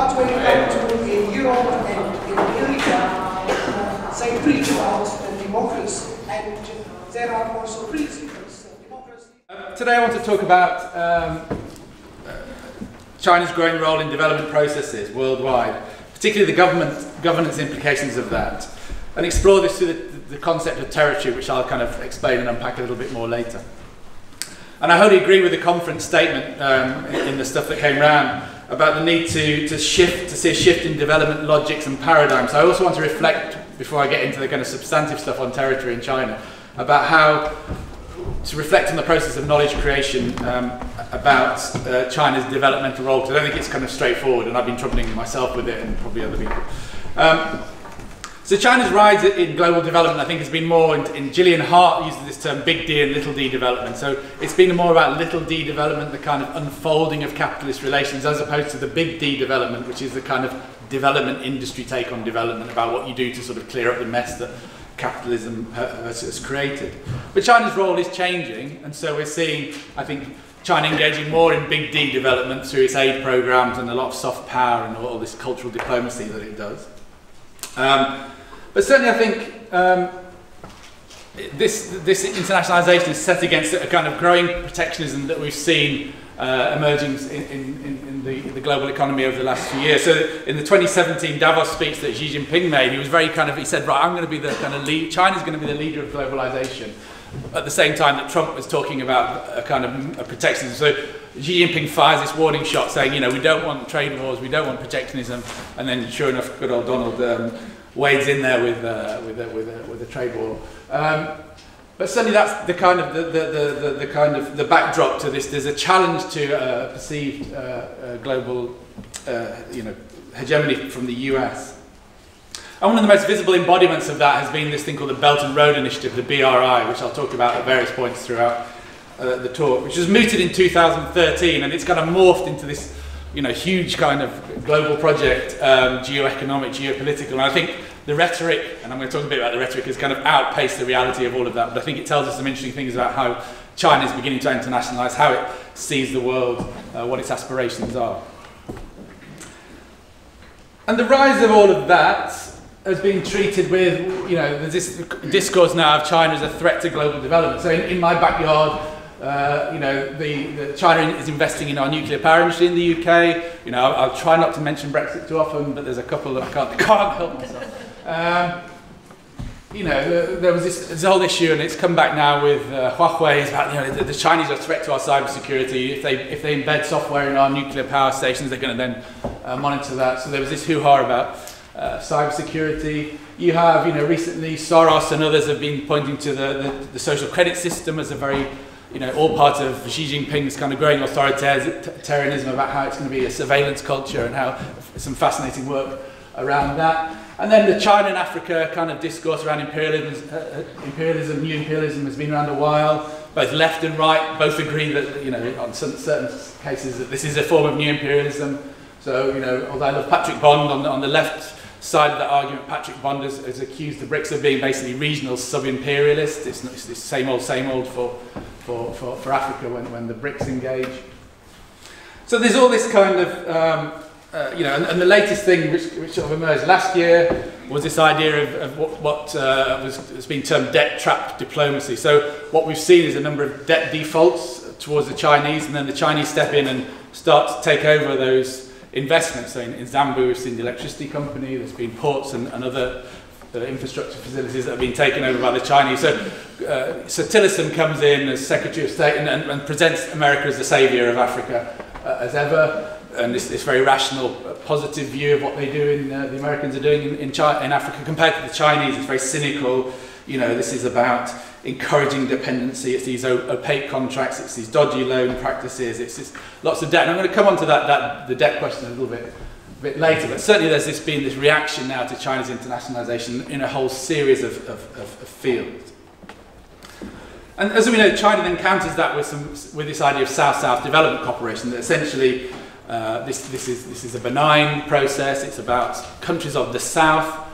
But when you come to in Europe and in America, they preach about democracy, and there are also principles of democracy. Today I want to talk about China's growing role in development processes worldwide, particularly the governance implications of that, and explore this through the concept of territory, which I'll kind of explain and unpack a little bit more later. And I wholly agree with the conference statement in the stuff that came around about the need to see a shift in development logics and paradigms. I also want to reflect, before I get into the kind of substantive stuff on territory in China, about how to reflect on the process of knowledge creation about China's developmental role, because I don't think it's kind of straightforward, and I've been troubling myself with it and probably other people. So China's rise in global development, I think, has been more, in Gillian Hart uses this term, big D and little d development. So it's been more about little d development, the kind of unfolding of capitalist relations, as opposed to the big D development, which is the kind of development industry take on development, about what you do to sort of clear up the mess that capitalism has created. But China's role is changing, and so we're seeing, I think, China engaging more in big D development through its aid programs and a lot of soft power and all this cultural diplomacy that it does. But certainly I think this internationalisation is set against a kind of growing protectionism that we've seen emerging in the global economy over the last few years. So in the 2017 Davos speech that Xi Jinping made, he was very kind of, he said, right, I'm going to be the kind of lead, China's going to be the leader of globalisation. At the same time that Trump was talking about a kind of a protectionism. So Xi Jinping fires this warning shot saying, you know, we don't want trade wars, we don't want protectionism, and then sure enough, good old Donald wades in there with a trade war. But certainly that's the kind of the backdrop to this. There's a challenge to perceived global hegemony from the US. And one of the most visible embodiments of that has been this thing called the Belt and Road Initiative, the BRI, which I'll talk about at various points throughout the talk, which was mooted in 2013, and it's kind of morphed into this, you know, huge kind of global project, geoeconomic, geopolitical. And I think the rhetoric, and I'm going to talk a bit about the rhetoric, has kind of outpaced the reality of all of that. But I think it tells us some interesting things about how China is beginning to internationalise, how it sees the world, what its aspirations are. And the rise of all of that has been treated with, you know, there's this discourse now of China as a threat to global development. So in my backyard, you know, China is investing in our nuclear power industry in the UK. You know, I'll try not to mention Brexit too often, but there's a couple that I can't help myself. You know, there was this whole issue, and it's come back now with Huawei, about, you know, the Chinese are a threat to our cybersecurity. If they embed software in our nuclear power stations, they're going to then monitor that. So there was this hoo-ha about cybersecurity. You have, you know, recently Soros and others have been pointing to the social credit system as a very, you know, all part of Xi Jinping's kind of growing authoritarianism about how it's going to be a surveillance culture, and how some fascinating work around that. And then the China and Africa kind of discourse around imperialism, new imperialism has been around a while. Both left and right both agree that, you know, on certain cases that this is a form of new imperialism. So, you know, although I love Patrick Bond, on the left side of that argument, Patrick Bond has accused the BRICS of being basically regional sub-imperialist. It's the same old for Africa when the BRICS engage. So there's all this kind of, you know, and the latest thing which sort of emerged last year was this idea of what has been termed debt trap diplomacy. So what we've seen is a number of debt defaults towards the Chinese, and then the Chinese step in and start to take over those investments. So in Zambia we've seen the electricity company, there's been ports and other infrastructure facilities that have been taken over by the Chinese. So Tillerson comes in as Secretary of State and presents America as the saviour of Africa as ever, and this very rational, positive view of what they do the Americans are doing in Africa compared to the Chinese. It's very cynical. You know, this is about encouraging dependency, it's these opaque contracts, it's these dodgy loan practices, it's this, lots of debt. And I'm going to come on to the debt question a little bit later, but certainly there's been this reaction now to China's internationalisation in a whole series of fields. And as we know, China then counters that with this idea of South-South development cooperation, that essentially this is a benign process. It's about countries of the South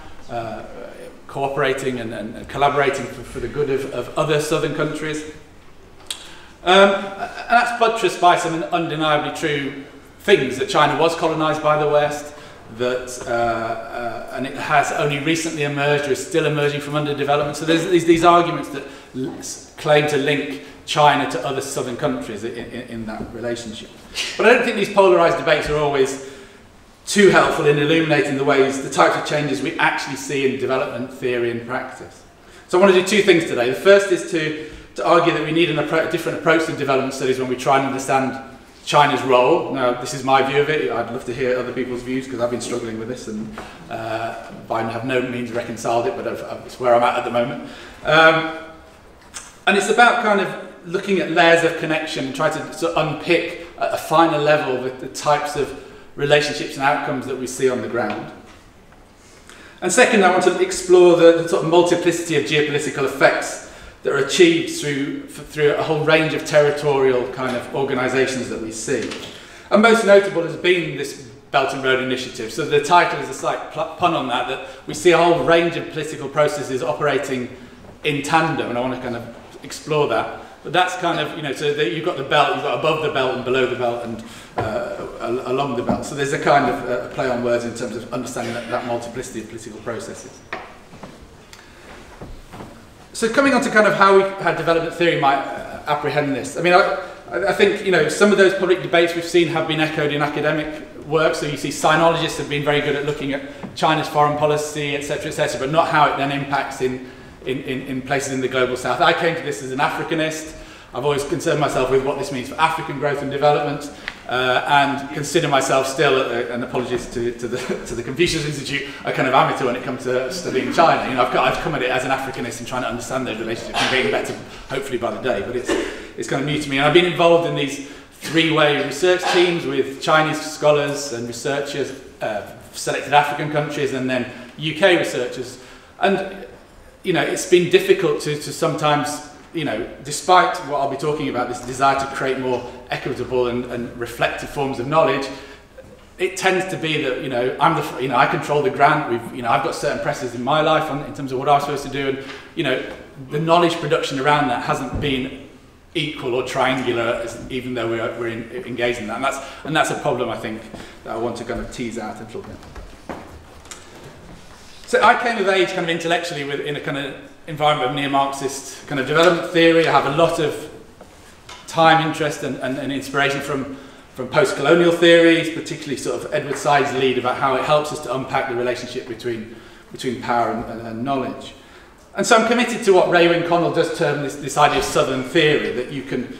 cooperating and collaborating for the good of other southern countries. And that's buttressed by some undeniably true things, that China was colonised by the West, that, and it has only recently emerged or is still emerging from underdevelopment. So there's these arguments that claim to link China to other southern countries in that relationship. But I don't think these polarised debates are always too helpful in illuminating the types of changes we actually see in development theory and practice. So I want to do two things today. The first is to argue that we need a different approach to development studies when we try and understand China's role. Now, this is my view of it. I'd love to hear other people's views because I've been struggling with this and I have no means reconciled it, but it's where I'm at the moment. And it's about kind of looking at layers of connection and try to sort of unpick at a finer level the types of relationships and outcomes that we see on the ground. And second, I want to explore the sort of multiplicity of geopolitical effects that are achieved through a whole range of territorial kind of organisations that we see. And most notable has been this Belt and Road Initiative. So the title is a slight pun on that we see a whole range of political processes operating in tandem, and I want to kind of explore that. But that's kind of, so that you've got the belt, you've got above the belt and below the belt and along the belt. So there's a kind of play on words in terms of understanding that multiplicity of political processes. So coming on to kind of how development theory might apprehend this. I mean, I think, some of those public debates we've seen have been echoed in academic work. So you see sinologists have been very good at looking at China's foreign policy, etc., but not how it then impacts in places in the global south. I came to this as an Africanist. I've always concerned myself with what this means for African growth and development, and consider myself still, and apologies to the Confucius Institute, a kind of amateur when it comes to studying China. I've come at it as an Africanist and trying to understand those relationships and getting better, hopefully by the day. But it's kind of new to me, and I've been involved in these three-way research teams with Chinese scholars and researchers, selected African countries, and then UK researchers, and it's been difficult to sometimes, despite what I'll be talking about, this desire to create more equitable and reflective forms of knowledge, it tends to be that, I control the grant. I've got certain pressures in my life in terms of what I'm supposed to do, and the knowledge production around that hasn't been equal or triangular, even though we're engaged in that, and that's a problem I think that I want to kind of tease out a little bit. So I came of age kind of intellectually in a kind of environment of neo-Marxist kind of development theory. I have a lot of time, interest and inspiration from post-colonial theories, particularly sort of Edward Said's lead about how it helps us to unpack the relationship between power and knowledge. And so I'm committed to what Raewyn Connell does term this idea of Southern theory, that you can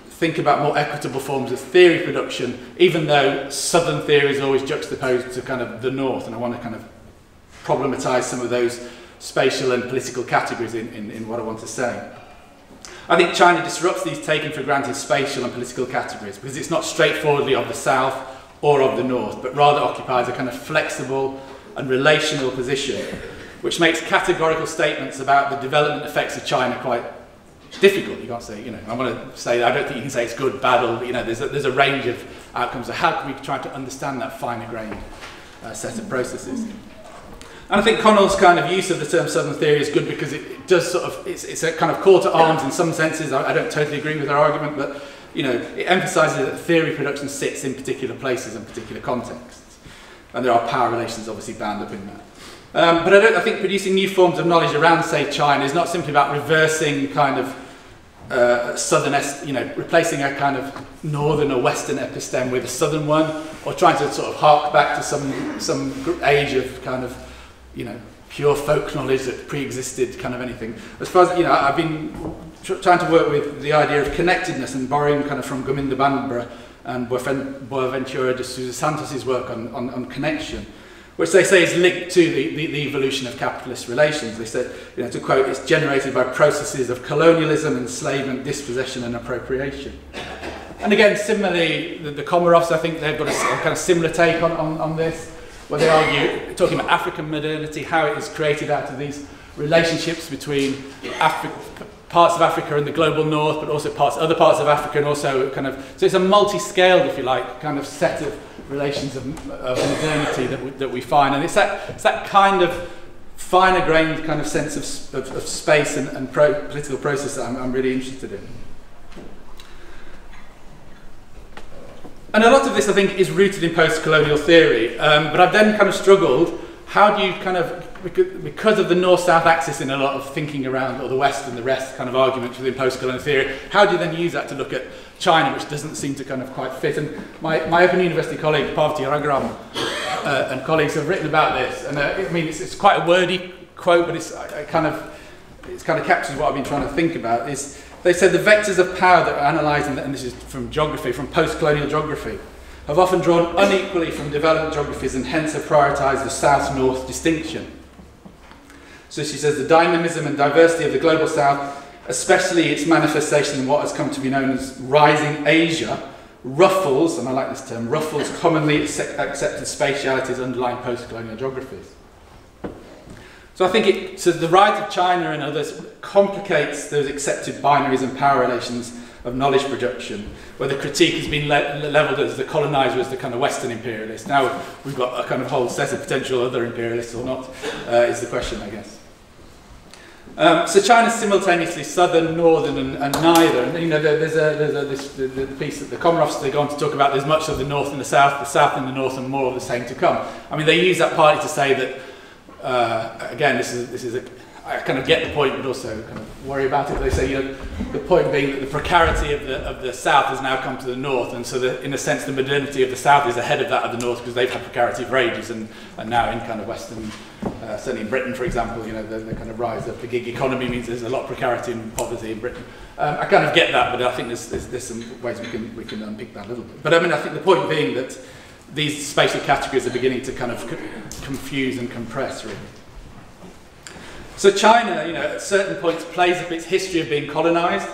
think about more equitable forms of theory production, even though Southern theory is always juxtaposed to kind of the North, and I want to kind of problematise some of those spatial and political categories in what I want to say. I think China disrupts these taken for granted spatial and political categories because it's not straightforwardly of the South or of the North, but rather occupies a kind of flexible and relational position, which makes categorical statements about the development effects of China quite difficult. You can't say, I want to say, I don't think you can say it's good, bad, or, there's a range of outcomes. So how can we try to understand that finer grained set of processes? And I think Connell's kind of use of the term Southern theory is good because it does sort of, it's a kind of call to arms in some senses. I don't totally agree with her argument, but it emphasises that theory production sits in particular places and particular contexts. And there are power relations obviously bound up in that. But I think producing new forms of knowledge around, say, China is not simply about reversing kind of southern, replacing a kind of northern or western episteme with a southern one, or trying to sort of hark back to some age of kind of, pure folk knowledge that pre-existed kind of anything. As far as, I've been trying to work with the idea of connectedness and borrowing kind of from Gominda Bandra and Boaventura de Sousa Santos' work on connection, which they say is linked to the evolution of capitalist relations. They said, to quote, it's generated by processes of colonialism, enslavement, dispossession and appropriation. And again, similarly, the Komarovs, I think they've got a kind of similar take on this, where they argue, talking about African modernity, how it is created out of these relationships between parts of Africa and the global north, but also other parts of Africa, and also kind of, so it's a multi-scaled, if you like, kind of set of relations of modernity that we find, and it's that kind of finer grained kind of sense of space and political process that I'm really interested in. And a lot of this, I think, is rooted in post-colonial theory, but I've then kind of struggled, how do you kind of, because of the north-south axis in a lot of thinking around, or the west and the rest kind of arguments within post-colonial theory, how do you then use that to look at China, which doesn't seem to kind of quite fit? And my Open University colleague, Parvati Raghuram, and colleagues have written about this, and I mean, it's quite a wordy quote, but it kind of captures what I've been trying to think about. Is they said the vectors of power that are analysed, and this is from geography, from post-colonial geography, have often drawn unequally from developed geographies and hence have prioritised the south-north distinction. So she says the dynamism and diversity of the global south, especially its manifestation in what has come to be known as rising Asia, ruffles, and I like this term, ruffles commonly accepted spatialities underlying post-colonial geographies. So I think so the rise of China and others complicates those accepted binaries and power relations of knowledge production, where the critique has been levelled as the coloniser as the kind of Western imperialist. Now we've got a kind of whole set of potential other imperialists or not, is the question, I guess. So China's simultaneously southern, northern, and neither. And you know, there's the piece that the Comoros, they go on to talk about. There's much of the north and the south in the north, and more of the same to come. I mean, they use that partly to say that again, this is I kind of get the point, but also kind of worry about it. They say, you know, the point being that the precarity of the south has now come to the north, and so in a sense, the modernity of the south is ahead of that of the north because they've had precarity for ages, and now in kind of Western. Certainly in Britain, for example, you know, the kind of rise of the gig economy means there's a lot of precarity and poverty in Britain. I kind of get that, but I think there's some ways we can unpick that a little bit. But I mean, I think the point being that these spatial categories are beginning to kind of confuse and compress, really. So China, you know, at certain points plays up its history of being colonised.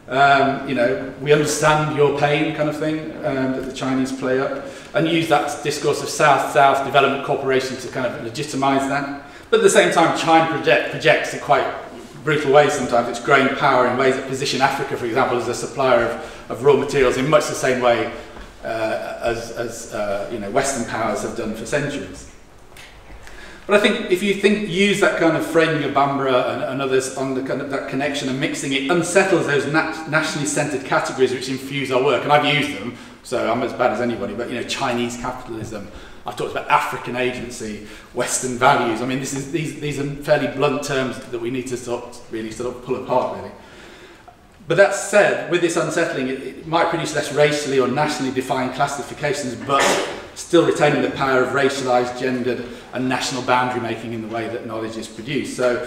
You know, we understand your pain kind of thing that the Chinese play up, and use that discourse of South-South development cooperation to kind of legitimise that. But at the same time, China projects in quite brutal ways sometimes its growing power in ways that position Africa, for example, as a supplier of raw materials in much the same way as you know, Western powers have done for centuries. But I think if you use that kind of framing of Bambara and others on the kind of that connection and mixing it, unsettles those nationally centred categories which infuse our work. And I've used them, so I'm as bad as anybody. But you know, Chinese capitalism. I've talked about African agency, Western values. I mean, these are fairly blunt terms that we need to really pull apart, really. But that said, with this unsettling, it might produce less racially or nationally defined classifications, but still retaining the power of racialised, gendered, and national boundary making in the way that knowledge is produced. So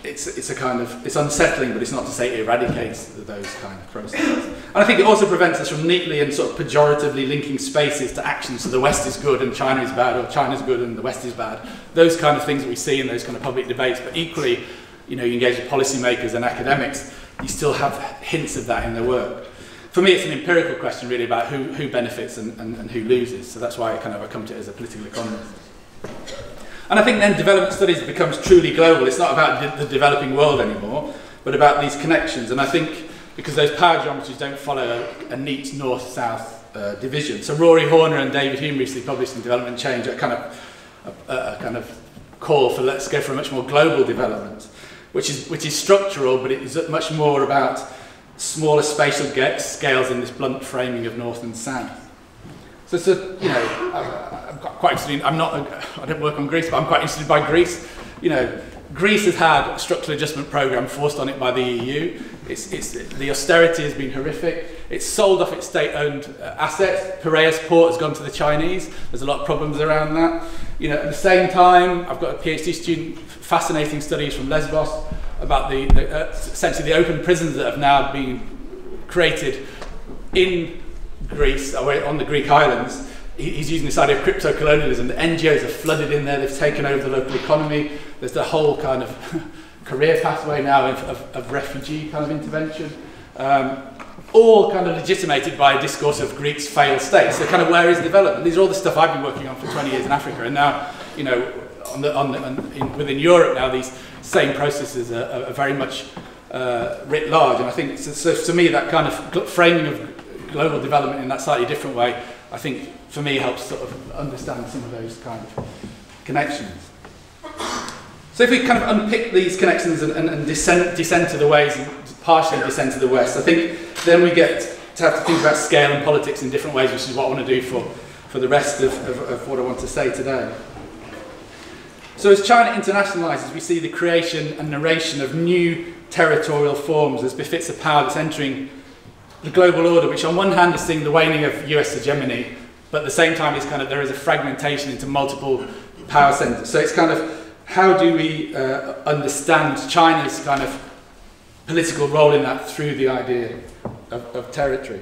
it's unsettling, but it's not to say it eradicates those kind of processes. And I think it also prevents us from neatly and sort of pejoratively linking spaces to actions. So the West is good and China is bad, or China's good and the West is bad. Those kind of things that we see in those kind of public debates. But equally, you know, you engage with policymakers and academics, you still have hints of that in their work. For me, it's an empirical question really about who benefits and who loses. So that's why I come to it as a political economist. And I think then development studies becomes truly global. It's not about the developing world anymore, but about these connections. And I think because those power geometries don't follow a neat north-south division. So Rory Horner and David Hume recently published in Development Change a kind of call for let's go for a much more global development, which is structural, but it is much more about smaller spatial scales in this blunt framing of north and south. So you know, I'm quite interested in, I don't work on Greece, but I'm quite interested by Greece. You know, Greece has had a structural adjustment programme forced on it by the EU. The austerity has been horrific. It's sold off its state-owned assets. Piraeus port has gone to the Chinese. There's a lot of problems around that. You know, at the same time, I've got a PhD student, fascinating studies from Lesbos about essentially the open prisons that have now been created in Greece, on the Greek islands. He's using this idea of crypto-colonialism. The NGOs have flooded in there, they've taken over the local economy. There's the whole kind of career pathway now of refugee kind of intervention. All kind of legitimated by a discourse of Greece's failed state. So kind of where is development? These are all the stuff I've been working on for 20 years in Africa, and now, you know, within Europe now, these same processes are very much writ large. And I think, so to me, that kind of framing of global development in that slightly different way, I think, for me, helps sort of understand some of those kind of connections. So if we kind of unpick these connections and descend to the ways, and partially descend to the west, I think then we get to have to think about scale and politics in different ways, which is what I want to do for the rest of what I want to say today. So as China internationalises, we see the creation and narration of new territorial forms as befits a power that's entering the global order, which on one hand is seeing the waning of US hegemony, but at the same time is there is a fragmentation into multiple power centres. So it's how do we understand China's political role in that through the idea of territory.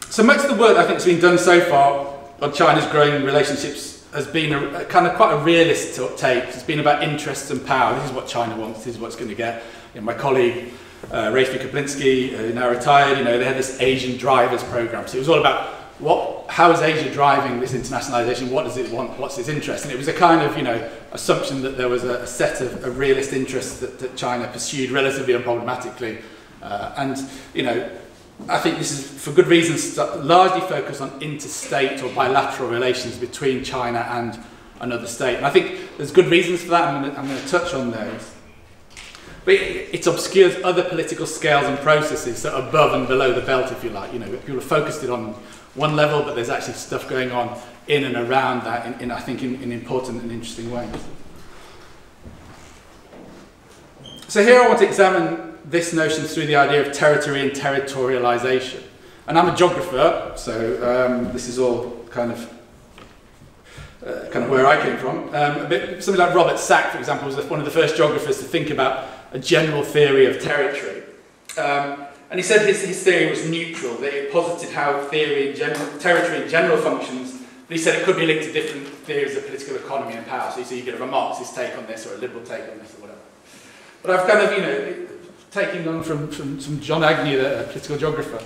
So much of the work I think that's been done so far on China's growing relationships has been quite a realist take. It's been about interests and power. This is what China wants, this is what it's going to get. My colleague Rafi Kaplinsky, now retired, they had this Asian Drivers program. So it was all about how is Asia driving this internationalization? What does it want? What's its interest? And it was a assumption that there was a set of realist interests that China pursued relatively unproblematically. I think this is for good reasons largely focused on interstate or bilateral relations between China and another state. And I think there's good reasons for that. I'm going to touch on those. But it obscures other political scales and processes that are above and below the belt, if you like. People are focused it on one level, but there's actually stuff going on in and around that I think in important and interesting ways. So here I want to examine this notion through the idea of territory and territorialization. And I'm a geographer, so this is all kind of where I came from. Something like Robert Sack, for example, was one of the first geographers to think about a general theory of territory. And he said his theory was neutral, that it posited how territory in general functions, but he said it could be linked to different theories of political economy and power. So you could have a Marxist take on this or a liberal take on this or whatever. But I've taking on from John Agnew, a political geographer,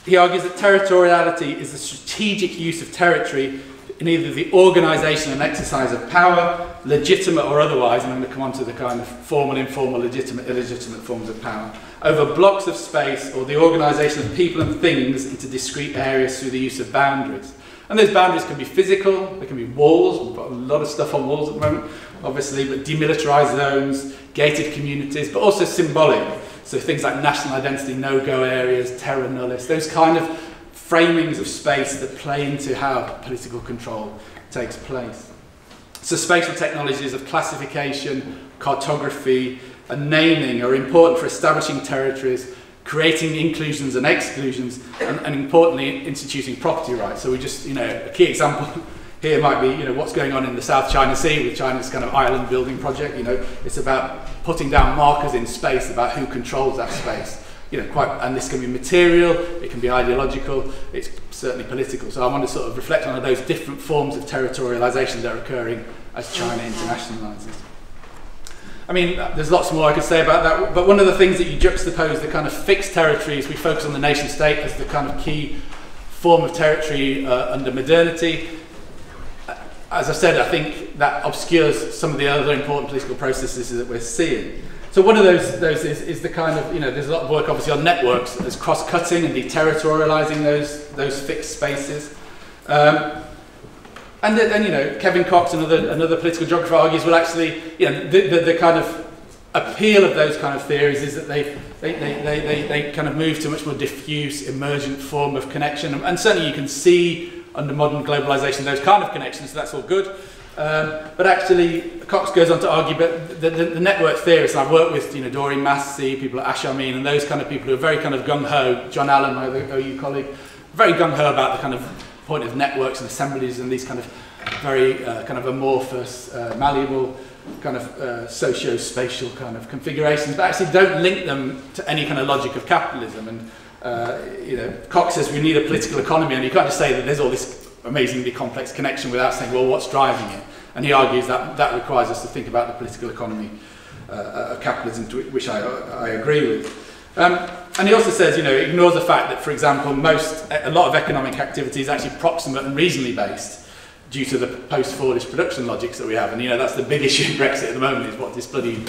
he argues that territoriality is the strategic use of territory in either the organisation and exercise of power, legitimate or otherwise, and I'm going to come on to the formal, informal, legitimate, illegitimate forms of power, over blocks of space or the organisation of people and things into discrete areas through the use of boundaries. And those boundaries can be physical, they can be walls, we've got a lot of stuff on walls at the moment, obviously, but demilitarised zones, gated communities, but also symbolic. So things like national identity, no-go areas, terra nullius, those kind of framings of space that play into how political control takes place. So spatial technologies of classification, cartography, and naming are important for establishing territories, creating inclusions and exclusions, and importantly, instituting property rights. So we just, a key example here might be, what's going on in the South China Sea with China's island building project. It's about putting down markers in space about who controls that space. And this can be material, it can be ideological, it's certainly political. So I want to sort of reflect on those different forms of territorialization that are occurring as China internationalizes. There's lots more I could say about that, but one of the things that you juxtapose the fixed territories, we focus on the nation state as the key form of territory under modernity. As I've said, I think that obscures some of the other important political processes that we're seeing. So one of those is the there's a lot of work obviously on networks as cross-cutting and deterritorializing those fixed spaces. And then, Kevin Cox, another political geographer, argues, well, actually, the appeal of those theories is that they move to a much more diffuse, emergent form of connection. And certainly you can see under modern globalization those kind of connections, so that's all good. But actually, Cox goes on to argue, but the network theorists, and I've worked with Doreen Massey, people at Ash Amin, and those kind of people who are very gung-ho, John Allen, my OU colleague, very gung-ho about the point of networks and assemblies and these very amorphous, malleable, socio-spatial configurations, but actually don't link them to any logic of capitalism. And Cox says we need a political economy, and you can't just say that there's all this amazingly complex connection without saying, well, what's driving it? And he argues that that requires us to think about the political economy of capitalism, which I agree with. And he also says, ignores the fact that, for example, a lot of economic activity is actually proximate and regionally based due to the post-Fordist production logics that we have. And, that's the big issue in Brexit at the moment, is what this bloody,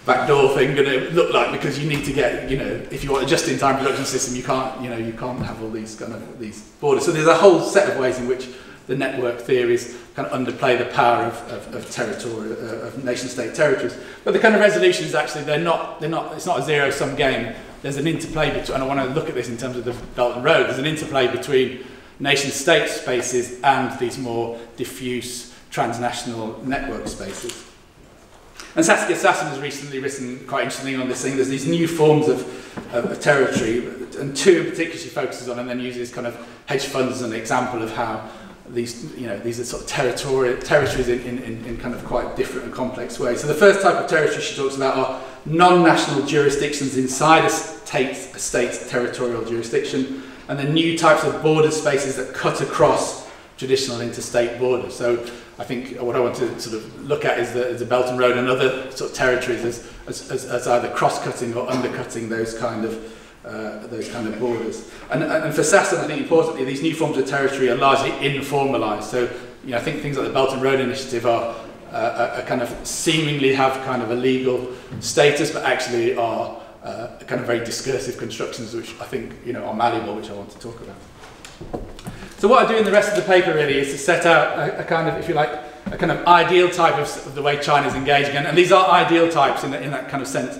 backdoor thing going to look like, because you need to get, if you want a just-in-time production system, you can't have all these these borders. So there's a whole set of ways in which the network theories kind of underplay the power of territory, of nation-state territories. But the kind of resolutions actually, it's not a zero-sum game. There's an interplay between, and I want to look at this in terms of the Belt and Road, there's an interplay between nation-state spaces and these more diffuse transnational network spaces. And Saskia Sassen has recently written quite interestingly on this thing. There's these new forms of territory, and two in particular she focuses on, and then uses kind of hedge funds as an example of how these are sort of territories in kind of quite different and complex ways. So the first type of territory she talks about are non-national jurisdictions inside a state's territorial jurisdiction, and then new types of border spaces that cut across traditional interstate borders. So I think what I want to sort of look at is the Belt and Road and other sort of territories as either cross-cutting or undercutting those kind of borders. And for Sassen, I think importantly, these new forms of territory are largely informalised. So I think things like the Belt and Road Initiative are kind of seemingly have kind of a legal status, but actually are kind of very discursive constructions, which I think are malleable, which I want to talk about. So what I do in the rest of the paper really is to set out a kind of, if you like, a kind of ideal type of the way China's engaging, and these are ideal types in that kind of sense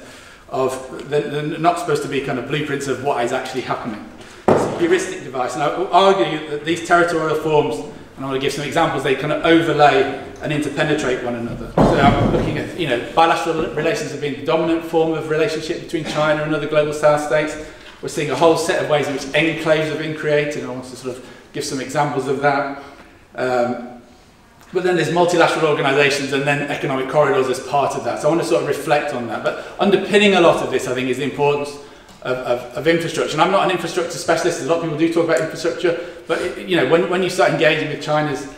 of they're not supposed to be kind of blueprints of what is actually happening. It's a heuristic device, and I will argue that these territorial forms, and I want to give some examples, they kind of overlay and interpenetrate one another. So I'm looking at, bilateral relations have been the dominant form of relationship between China and other global South states. We're seeing a whole set of ways in which enclaves have been created, and I want to sort of give some examples of that. But then there's multilateral organizations and then economic corridors as part of that. So I want to sort of reflect on that. But underpinning a lot of this, I think, is the importance of infrastructure. And I'm not an infrastructure specialist. A lot of people do talk about infrastructure. But when you start engaging with China's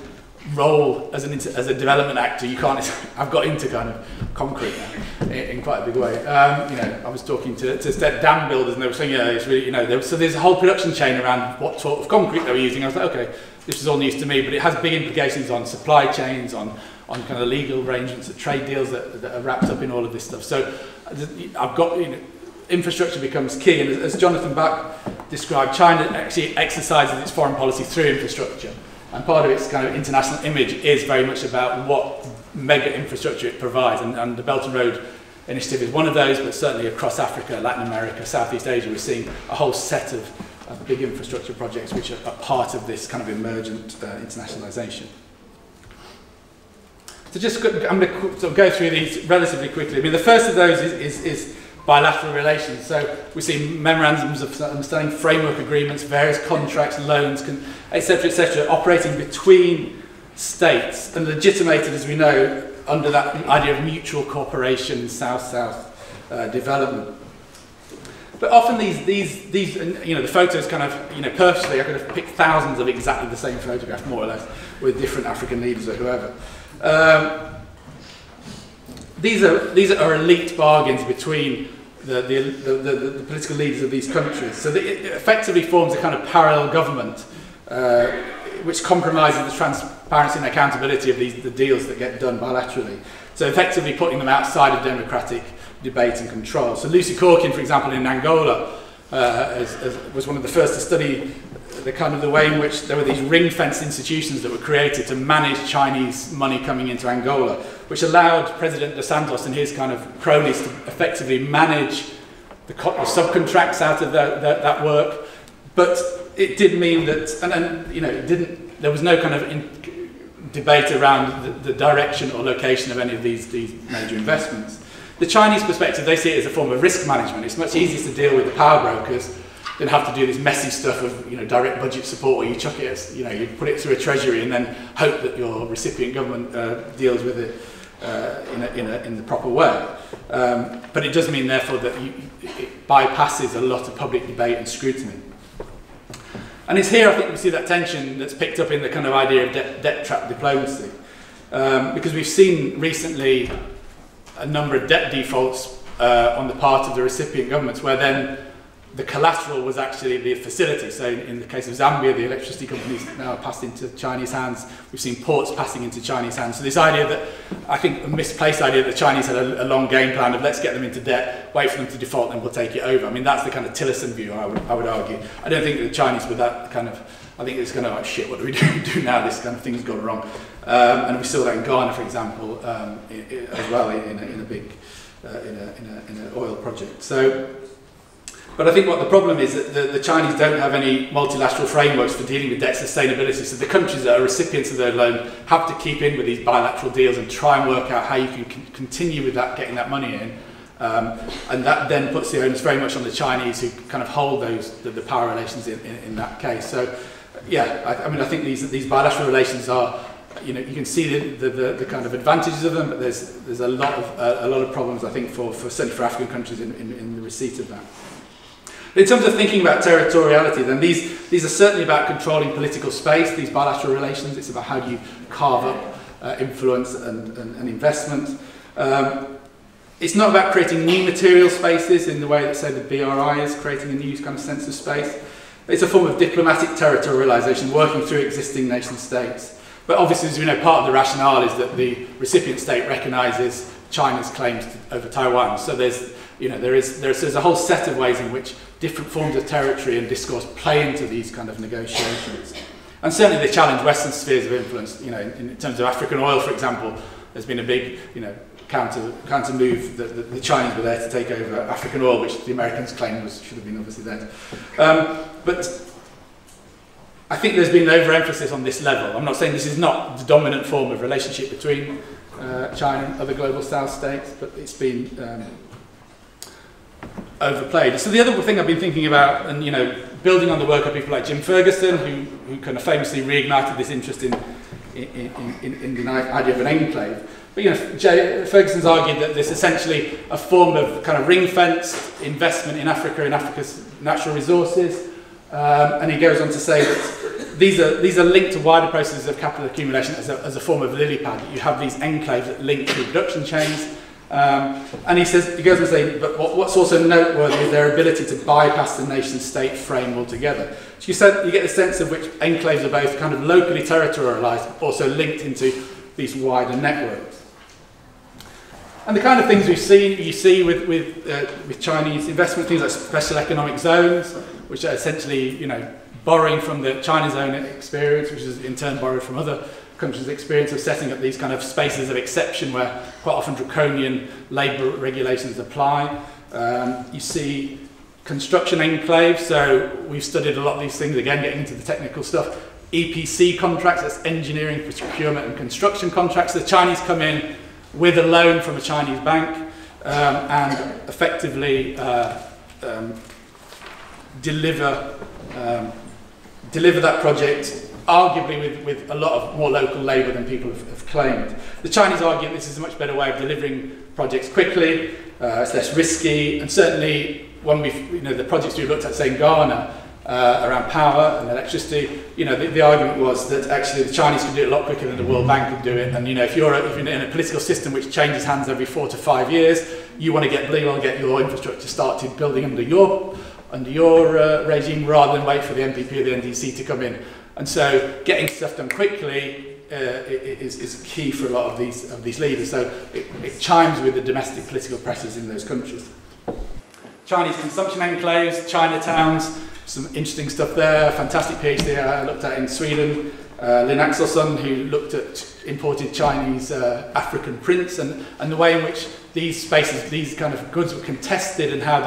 role as a development actor, you can't. I've got into kind of concrete now in quite a big way. I was talking to dam builders, and they were saying, it's really, so there's a whole production chain around what sort of concrete they were using. I was like, okay, this is all news to me, but it has big implications on supply chains, on kind of legal arrangements, trade deals that are wrapped up in all of this stuff. So I've got, infrastructure becomes key, and as Jonathan Bach described, China actually exercises its foreign policy through infrastructure. And part of its kind of international image is very much about what mega infrastructure it provides. And the Belt and Road Initiative is one of those, but certainly across Africa, Latin America, Southeast Asia, we're seeing a whole set of big infrastructure projects which are part of this kind of emergent internationalisation. So I'm going to sort of go through these relatively quickly. I mean, the first of those is bilateral relations. So we see memorandums of understanding, framework agreements, various contracts, loans, etc., operating between states and legitimated, as we know, under that idea of mutual cooperation, South-South development. But often these the photos kind of, purposely I could have picked thousands of exactly the same photograph, more or less, with different African leaders or whoever. These are elite bargains between the political leaders of these countries. So it effectively forms a kind of parallel government which compromises the transparency and accountability of the deals that get done bilaterally. So effectively putting them outside of democratic debate and control. So Lucy Corkin, for example, in Angola, was one of the first to study the way in which there were these ring-fenced institutions that were created to manage Chinese money coming into Angola, which allowed President Dos Santos and his kind of cronies to effectively manage the subcontracts out of that work. But it did mean that, there was no kind of debate around the direction or location of any of these major investments. The Chinese perspective, they see it as a form of risk management. It's much easier to deal with the power brokers than have to do this messy stuff of direct budget support, where you chuck it, you put it through a treasury and then hope that your recipient government deals with it in the proper way. But it does mean, therefore, that it bypasses a lot of public debate and scrutiny. And it's here I think we see that tension that's picked up in the kind of idea of debt trap diplomacy, because we've seen recently a number of debt defaults on the part of the recipient governments, where then the collateral was actually the facility. So in the case of Zambia, the electricity companies now are passed into Chinese hands. We've seen ports passing into Chinese hands. So this idea that, I think a misplaced idea that the Chinese had a long game plan of let's get them into debt, wait for them to default, and we'll take it over. I mean, that's the kind of Tillerson view, I would argue. I don't think the Chinese were that kind of, I think it's kind of like, shit, what do we do now? This kind of thing's gone wrong. And we saw that in Ghana, for example, as well, in a big, in an oil project. So, but I think what the problem is that the Chinese don't have any multilateral frameworks for dealing with debt sustainability. So the countries that are recipients of their loan have to keep in with these bilateral deals and try and work out how you can continue with that, getting that money in. And that then puts the onus very much on the Chinese, who kind of hold the power relations in that case. So yeah, I mean, I think these bilateral relations are, you know, you can see the kind of advantages of them, but there's a lot of problems, I think, certainly for African countries in the receipt of that. In terms of thinking about territoriality, then these are certainly about controlling political space, these bilateral relations. It's about how do you carve up influence and investment. It's not about creating new material spaces in the way that, say, the BRI is creating a new kind of sense of space. It's a form of diplomatic territorialization, working through existing nation states. But obviously, as we know, part of the rationale is that the recipient state recognizes China's claims over Taiwan. So there's a whole set of ways in which different forms of territory and discourse play into these kind of negotiations. And certainly they challenge Western spheres of influence. You know, in terms of African oil, for example, there's been a big, you know, counter move that the Chinese were there to take over African oil, which the Americans claimed should have been obviously theirs. But I think there's been an overemphasis on this level. I'm not saying this is not the dominant form of relationship between China and other global South states, but it's been overplayed. So the other thing I've been thinking about, and you know, building on the work of people like Jim Ferguson, who kind of famously reignited this interest in the idea of an enclave. But you know, Ferguson's argued that this is essentially a form of kind of ring-fenced investment in Africa and Africa's natural resources. And he goes on to say that these are linked to wider processes of capital accumulation as a form of lily pad. You have these enclaves that link to production chains. And he goes on to say, but what's also noteworthy is their ability to bypass the nation-state frame altogether. So you get the sense of which enclaves are both kind of locally territorialized, but also linked into these wider networks. And the kind of things you see with Chinese investment, things like special economic zones, which are essentially, you know, borrowing from the China's own experience, which is in turn borrowed from other countries' experience of setting up these kind of spaces of exception where quite often draconian labour regulations apply. You see construction enclaves, so we've studied a lot of these things, again getting into the technical stuff. EPC contracts, that's engineering, procurement and construction contracts. The Chinese come in with a loan from a Chinese bank and effectively deliver that project, arguably with a lot of more local labour than people have claimed. The Chinese argue this is a much better way of delivering projects quickly, it's less risky, and certainly when the projects we've looked at, say in Ghana, around power and electricity, you know, the argument was that actually the Chinese could do it a lot quicker than the World Bank could do it. And you know, if you're in a political system which changes hands every 4 to 5 years, you want to get your infrastructure started building under your regime rather than wait for the MPP or the NDC to come in. And so getting stuff done quickly is key for a lot of these leaders. So it chimes with the domestic political pressures in those countries. Chinese consumption enclaves, Chinatowns, some interesting stuff there. Fantastic PhD I looked at in Sweden. Lynn Axelsson, who looked at imported Chinese African prints and the way in which these spaces, these kind of goods were contested, and how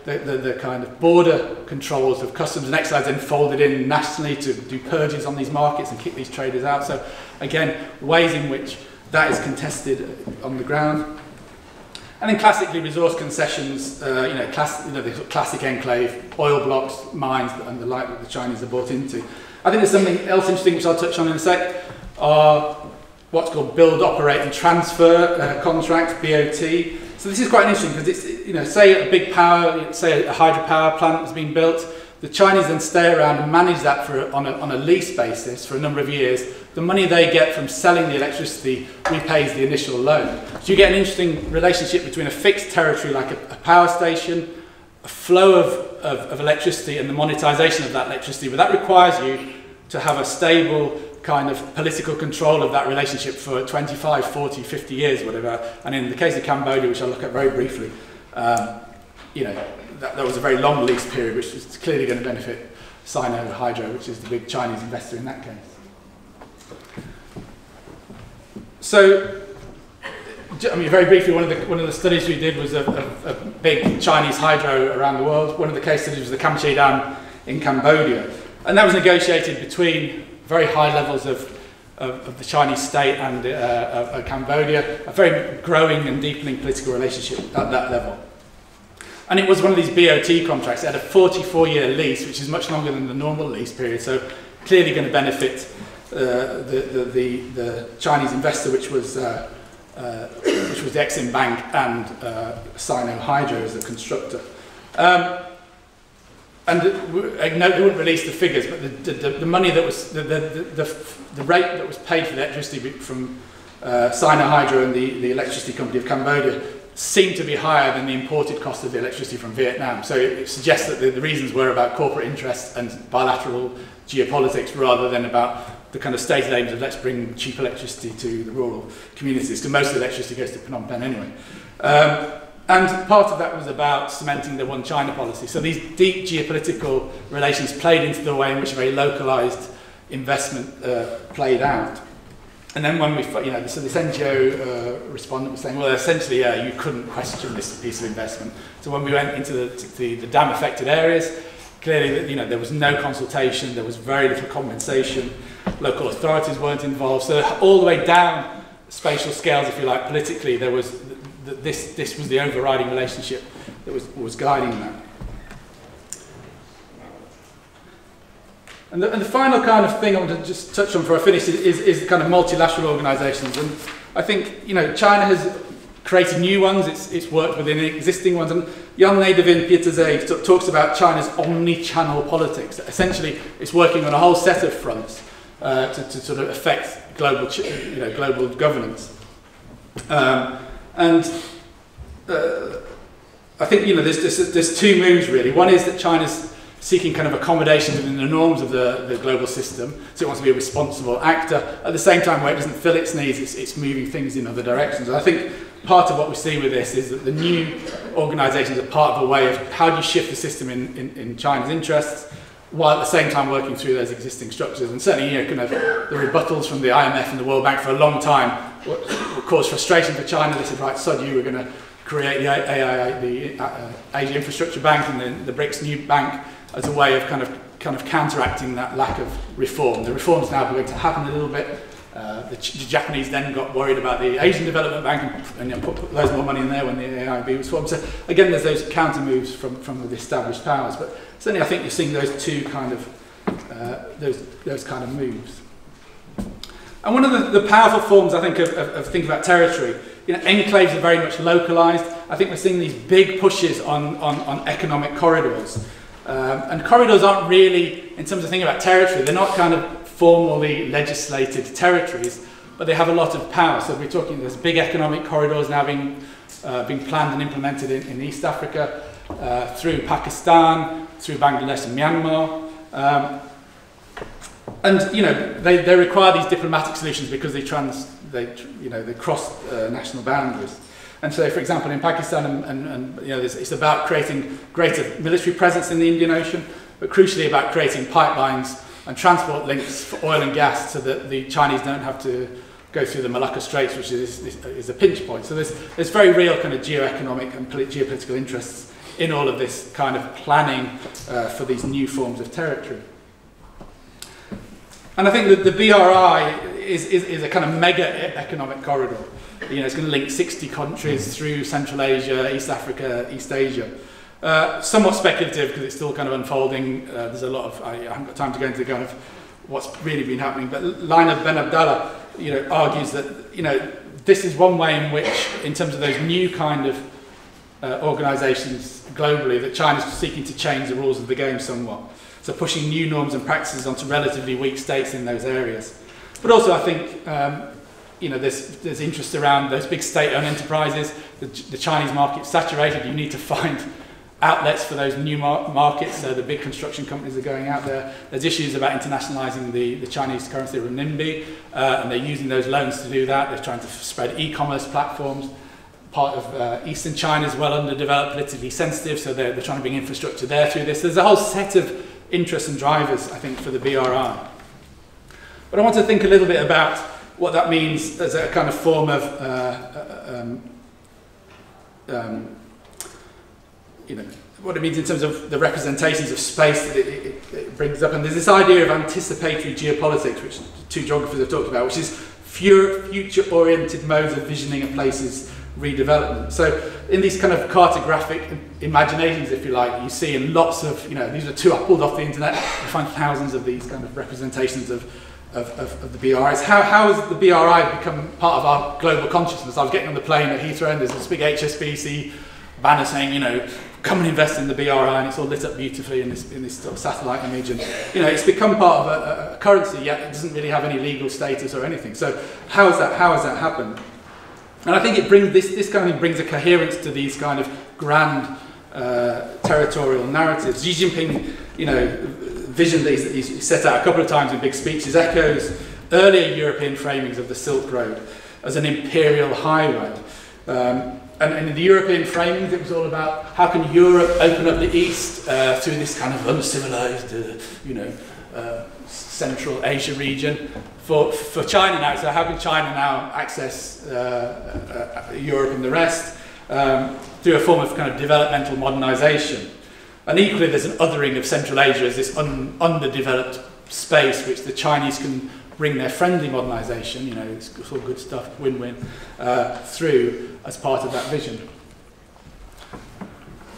the kind of border controls of customs and excise then folded in nationally to do purges on these markets and kick these traders out. So again, ways in which that is contested on the ground. And then classically, resource concessions, the classic enclave, oil blocks, mines, and the like that the Chinese are bought into. I think there's something else interesting which I'll touch on in a sec, are what's called build, operate and transfer contracts, BOT. So this is quite interesting because it's, you know, say a big power, say a hydropower plant has been built, the Chinese then stay around and manage that on a lease basis for a number of years. The money they get from selling the electricity repays the initial loan. So you get an interesting relationship between a fixed territory like a power station, a flow of of electricity and the monetization of that electricity, but that requires you to have a stable kind of political control of that relationship for 25, 40, 50 years, whatever. And in the case of Cambodia, which I'll look at very briefly, you know, that was a very long lease period, which is clearly going to benefit Sino Hydro, which is the big Chinese investor in that case. So, I mean, very briefly, one of the studies we did was a big Chinese hydro around the world. One of the case studies was the Kamche Dam in Cambodia, and that was negotiated between very high levels of the Chinese state and Cambodia, a very growing and deepening political relationship at that level. And it was one of these BOT contracts. It had a 44-year lease, which is much longer than the normal lease period, so clearly going to benefit the Chinese investor, which was the Exim Bank and Sino Hydro as the constructor. And they wouldn't release the figures, but the money that was the rate that was paid for the electricity from Sino Hydro and the electricity company of Cambodia seemed to be higher than the imported cost of the electricity from Vietnam. So it suggests that the reasons were about corporate interests and bilateral geopolitics rather than about the kind of stated aims of let's bring cheap electricity to the rural communities, because most of the electricity goes to Phnom Penh anyway. And part of that was about cementing the one China policy. So these deep geopolitical relations played into the way in which a very localized investment played out. And then when we, you know, so this NGO respondent was saying, well, essentially, yeah, you couldn't question this piece of investment. So when we went into the dam affected areas, clearly, you know, there was no consultation, there was very little compensation, local authorities weren't involved. So all the way down spatial scales, if you like, politically, there was this was the overriding relationship that was guiding that. And the final kind of thing I want to just touch on before I finish is kind of multilateral organizations. And I think, you know, China has created new ones, it's worked within existing ones. And Jan Nedervin Pieterzee talks about China's Omni-Channel politics. Essentially, it's working on a whole set of fronts to sort of affect global, global governance. I think, you know, there's two moves really. One is that China's seeking kind of accommodation within the norms of the global system, so it wants to be a responsible actor. At the same time, where it doesn't fill its needs, it's moving things in other directions. And I think part of what we see with this is that the new organisations are part of a way of how do you shift the system in China's interests, while at the same time working through those existing structures. And certainly, you know, kind of the rebuttals from the IMF and the World Bank for a long time caused frustration for China. They said, right, sod you, we're going to create the Asia Infrastructure Bank and then the BRICS New Bank as a way of kind of counteracting that lack of reform. The reforms now are going to happen a little bit. The Japanese then got worried about the Asian Development Bank and put loads more money in there when the AIIB was formed. So again, there's those counter moves from the established powers. But certainly, I think you're seeing those two kind of those kind of moves. And one of the powerful forms, I think, of thinking about territory, you know, enclaves are very much localized. I think we're seeing these big pushes on economic corridors. And corridors aren't really, in terms of thinking about territory, they're not kind of formally legislated territories, but they have a lot of power. So we're talking, there's big economic corridors now being planned and implemented in East Africa, through Pakistan, through Bangladesh and Myanmar. And, you know, they require these diplomatic solutions because they cross national boundaries. And so, for example, in Pakistan, and you know, it's about creating greater military presence in the Indian Ocean, but crucially about creating pipelines and transport links for oil and gas so that the Chinese don't have to go through the Malacca Straits, which is a pinch point. So there's very real kind of geoeconomic and geopolitical interests in all of this kind of planning for these new forms of territory. And I think that the BRI is a kind of mega economic corridor. You know, it's going to link 60 countries through Central Asia, East Africa, East Asia. Somewhat speculative because it's still kind of unfolding. There's a lot of, I haven't got time to go into kind of what's really been happening, but Lina Ben Abdallah, you know, argues that, you know, this is one way in which, in terms of those new kind of organisations globally, that China's seeking to change the rules of the game somewhat. So pushing new norms and practices onto relatively weak states in those areas. But also, I think, you know, there's interest around those big state-owned enterprises. The Chinese market's saturated. You need to find outlets for those new markets, so the big construction companies are going out there. There's issues about internationalizing the Chinese currency renminbi, and they're using those loans to do that. They're trying to spread e-commerce platforms. Part of Eastern China is well underdeveloped, politically sensitive, so they're trying to bring infrastructure there through this. There's a whole set of interests and drivers, I think, for the BRI. But I want to think a little bit about what that means as a kind of form of you know, what it means in terms of the representations of space that it brings up. And there's this idea of anticipatory geopolitics, which two geographers have talked about, which is future-oriented modes of visioning a place's redevelopment. So in these kind of cartographic imaginations, if you like, you see in lots of, you know, these are two I pulled off the internet, you find thousands of these kind of representations of the BRIs. How has the BRI become part of our global consciousness? I was getting on the plane at Heathrow and there's this big HSBC banner saying, you know, come and invest in the BRI, and it's all lit up beautifully in this sort of satellite image, and you know, it's become part of a currency, yet it doesn't really have any legal status or anything. So how has that happened? And I think it brings this kind of brings a coherence to these kind of grand territorial narratives. Xi Jinping, you know, vision that he's set out a couple of times in big speeches echoes earlier European framings of the Silk Road as an imperial highway. And in the European framings, it was all about how can Europe open up the East through this kind of uncivilized, you know, Central Asia region. For China now, so how can China now access Europe and the rest through a form of kind of developmental modernization? And equally, there's an othering of Central Asia as this underdeveloped space which the Chinese can bring their friendly modernization, you know, it's all good stuff, win-win, through as part of that vision.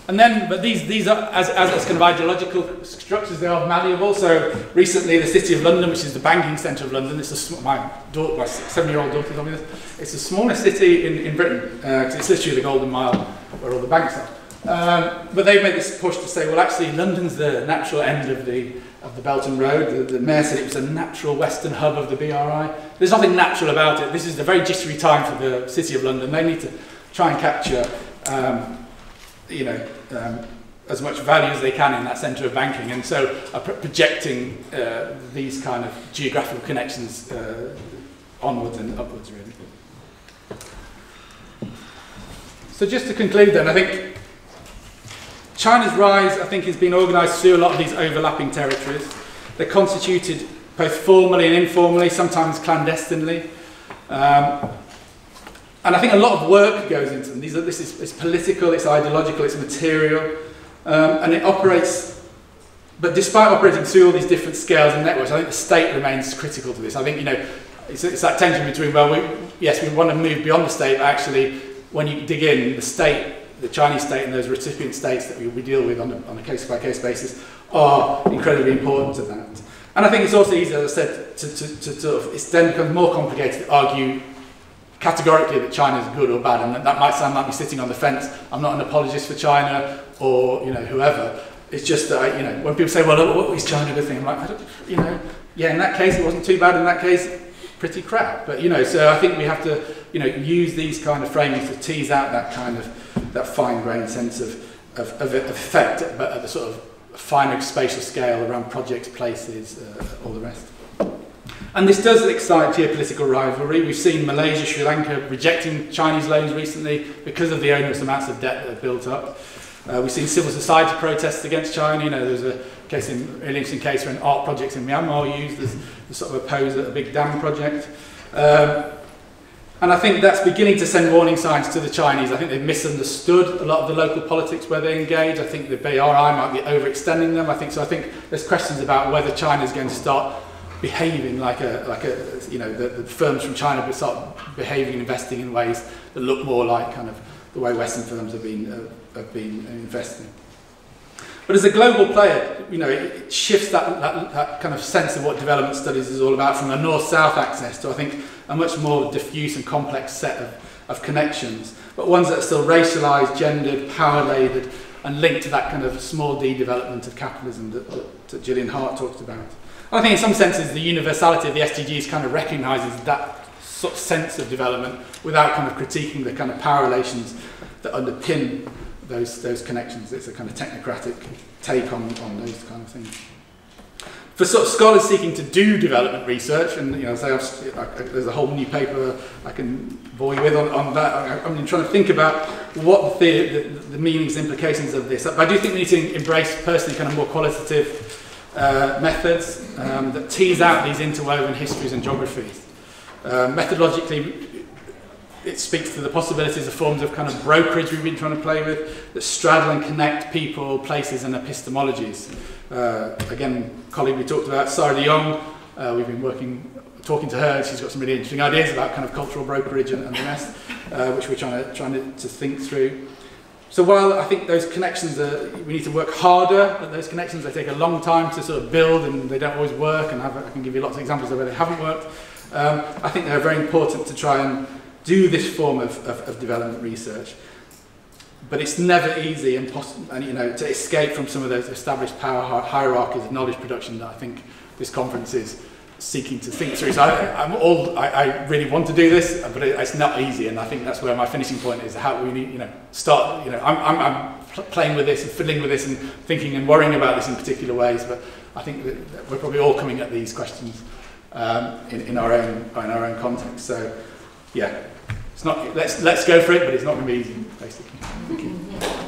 And then, but these are, as kind of ideological structures, they are malleable. So recently, the City of London, which is the banking centre of London, it's my 7-year-old daughter told me this, it's the smallest city in Britain, because it's literally the Golden Mile where all the banks are. But they've made this push to say, well, actually, London's the natural end of the Belt and Road. The mayor said it was a natural western hub of the BRI. There's nothing natural about it. This is a very jittery time for the City of London. They need to try and capture, you know, as much value as they can in that centre of banking, and so are projecting these kind of geographical connections onwards and upwards, really. So just to conclude then, I think China's rise, I think, has been organised through a lot of these overlapping territories. They're constituted both formally and informally, sometimes clandestinely. And I think a lot of work goes into them. It's political, it's ideological, it's material, and it operates, but despite operating through all these different scales and networks, I think the state remains critical to this. I think, you know, it's that tension between, well, we want to move beyond the state, but actually, when you dig in, the state, the Chinese state and those recipient states that we deal with on a case-by-case basis are incredibly important to that. And I think it's also easy, as I said, to sort of, it's then becomes more complicated to argue categorically that China is good or bad, and that might sound like me sitting on the fence. I'm not an apologist for China or, you know, whoever. It's just that, you know, when people say, well, what is China a good thing? I'm like, I don't, you know, yeah, in that case it wasn't too bad, in that case pretty crap. But, you know, so I think we have to, you know, use these kind of framings to tease out that kind of, that fine-grained sense of effect, but at the sort of finer spatial scale around projects, places, all the rest. And this does excite geopolitical rivalry. We've seen Malaysia, Sri Lanka rejecting Chinese loans recently because of the onerous amounts of debt that have built up. We've seen civil society protests against China. You know, there's a case really interesting case when art projects in Myanmar were used as sort of opposed at a big dam project. And I think that's beginning to send warning signs to the Chinese. I think they've misunderstood a lot of the local politics where they engage. I think the BRI might be overextending them. I think there's questions about whether China's going to start behaving like you know, the firms from China will start behaving and investing in ways that look more like kind of the way Western firms have been investing. But as a global player, you know, it shifts that kind of sense of what development studies is all about from a north-south access to, I think, a much more diffuse and complex set of connections, but ones that are still racialised, gendered, power-labored, and linked to that kind of small d development of capitalism that Gillian Hart talked about. And I think in some senses the universality of the SDGs kind of recognises that sort of sense of development without kind of critiquing the kind of power relations that underpin those connections. It's a kind of technocratic take on those kind of things. For sort of scholars seeking to do development research, and there's a whole new paper I can bore you with on that. I'm trying to think about what the meanings, implications of this. But I do think we need to embrace personally kind of more qualitative methods that tease out these interwoven histories and geographies. Methodologically, it speaks to the possibilities of forms of kind of brokerage we've been trying to play with that straddle and connect people, places and epistemologies. Again, colleague we talked about, Sarah de Jong, we've been talking to her, she's got some really interesting ideas about kind of cultural brokerage and the rest, which we're trying to think through. So while I think those connections we need to work harder at those connections, they take a long time to sort of build and they don't always work, and I can give you lots of examples of where they haven't worked. I think they're very important to try and do this form of development research, but it's never easy and to escape from some of those established power hierarchies of knowledge production that I think this conference is seeking to think through. So I really want to do this, but it's not easy, and I think that's where my finishing point is. How we need, start. I'm playing with this and fiddling with this and thinking and worrying about this in particular ways, but I think that we're probably all coming at these questions in our own context. So yeah, it's not. Let's go for it, but it's not going to be easy, basically. Thank you.